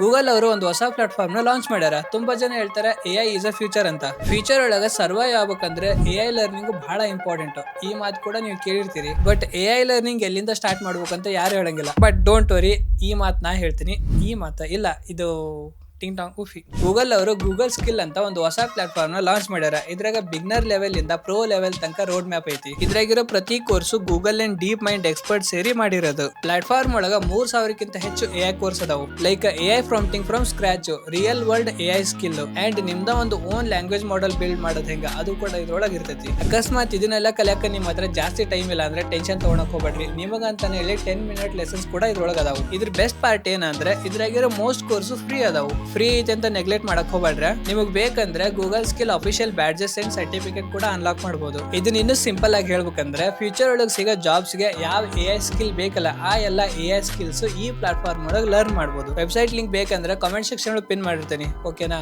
Google ಅವರು ಒಂದು ಹೊಸ ಪ್ಲಾಟ್ಫಾರ್ಮ್ ನ ಲಾಂಚ್ ಮಾಡ್ಯಾರ. ತುಂಬಾ ಜನ ಹೇಳ್ತಾರೆ AI ಇಸ್ ಅ ಫ್ಯೂಚರ್ ಅಂತ. ಫ್ಯೂಚರ್ ಒಳಗ ಸರ್ವೈವ್ ಆಗ್ಬೇಕಂದ್ರೆ AI ಲರ್ನಿಂಗ್ ಬಹಳ ಇಂಪಾರ್ಟೆಂಟ್. ಈ ಮಾತು ಕೂಡ ನೀವು ಕೇಳಿರ್ತೀರಿ. ಬಟ್ AI ಲರ್ನಿಂಗ್ ಎಲ್ಲಿಂದ ಸ್ಟಾರ್ಟ್ ಮಾಡ್ಬೇಕಂತ ಯಾರು ಹೇಳಂಗಿಲ್ಲ. ಬಟ್ ಡೋಂಟ್ ವರಿ, ಈ ಮಾತು ನಾ ಹೇಳ್ತೀನಿ. ಈ ಮಾತ ಇಲ್ಲ, ಇದು ಟಿಂಗ್ ಟಾಂಗ್ ಉಫಿ. ಗೂಗಲ್ ಅವರು ಗೂಗಲ್ ಸ್ಕಿಲ್ ಅಂತ ಒಂದು ಹೊಸ ಪ್ಲಾಟ್ಫಾರ್ಮ್ ನ ಲಾಂಚ್ ಮಾಡ್ಯಾರ. ಇದ್ರಾಗ ಬಿಗ್ನರ್ ಲೆವೆಲ್ ಇಂದ ಪ್ರೋ ಲೆವೆಲ್ ತನಕ ರೋಡ್ ಮ್ಯಾಪ್ ಐತಿ. ಇದ್ರಾಗಿರೋ ಪ್ರತಿ course Google and deep mind expert ಸೇರಿ ಮಾಡಿರೋದು. ಪ್ಲಾಟ್ಫಾರ್ಮ್ ಒಳಗ 3000ಕ್ಕಿಂತ ಹೆಚ್ಚು AI ಕೋರ್ಸ್ ಅದಾವು. Like AI prompting from scratch, real world AI skill and ನಿಮ್ದ ಒಂದು ಓನ್ ಲ್ಯಾಂಗ್ವೇಜ್ ಮಾಡೆಲ್ ಬಿಲ್ಡ್ ಮಾಡೋದು ಹೆಂಗ, ಅದು ಕೂಡ ಇದ್ರೊಳಗೆ ಇರ್ತೈತಿ. ಅಕಸ್ಮಾತ್ ಇದನ್ನೆಲ್ಲ ಕಲಿಯಕ ನಿಮ್ ಹತ್ರ ಜಾಸ್ತಿ ಟೈಮ್ ಇಲ್ಲ ಅಂದ್ರೆ ಟೆನ್ಷನ್ ತಗೊಳಕ್ ಹೋಗ್ಬೇಡ್ರಿ. ನಿಮಗಂತಾನೆ ಹೇಳಿ 10 ಮಿನಿಟ್ ಲೆಸನ್ಸ್ ಕೂಡ ಇದ್ರೊಳಗೆ ಅದಾವು. ಇದ್ರ ಬೆಸ್ಟ್ ಪಾರ್ಟ್ ಏನಂದ್ರೆ ಇದ್ರಾಗಿರೋ ಮೋಸ್ಟ್ ಕೋರ್ಸ್ ಫ್ರೀ ಅದಾವು. ಫ್ರೀ ಐತೆ ಅಂತ ನೆಗ್ಲೆಕ್ಟ್ ಮಾಡಕ್ ಹೋಗ್ಬೇಡ್ರೆ. ನಿಮಗ್ ಬೇಕಂದ್ರೆ Google skill official badges and certificate ಕೂಡ ಅನ್ಲಾಕ್ ಮಾಡಬಹುದು. ಇದನ್ನ ಇನ್ನೂ ಸಿಂಪಲ್ ಆಗಿ ಹೇಳ್ಬೇಕಂದ್ರೆ ಫ್ಯೂಚರ್ ಒಳಗೆ ಸಿಗೋ ಜಾಬ್ಸ್ ಗೆ ಯಾವ AI ಸ್ಕಿಲ್ ಬೇಕಲ್ಲ ಆ ಎಲ್ಲ AI ಸ್ಕಿಲ್ಸ್ ಈ ಪ್ಲಾಟ್ಫಾರ್ಮ್ ಒಳಗೆ ಲರ್ನ್ ಮಾಡಬಹುದು. ವೆಬ್ಸೈಟ್ ಲಿಂಕ್ ಬೇಕಂದ್ರೆ ಕಾಮೆಂಟ್ ಸೆಕ್ಷನ್ ಒಳಗೆ ಪಿನ್ ಮಾಡಿರ್ತೀನಿ. ಓಕೆನಾ?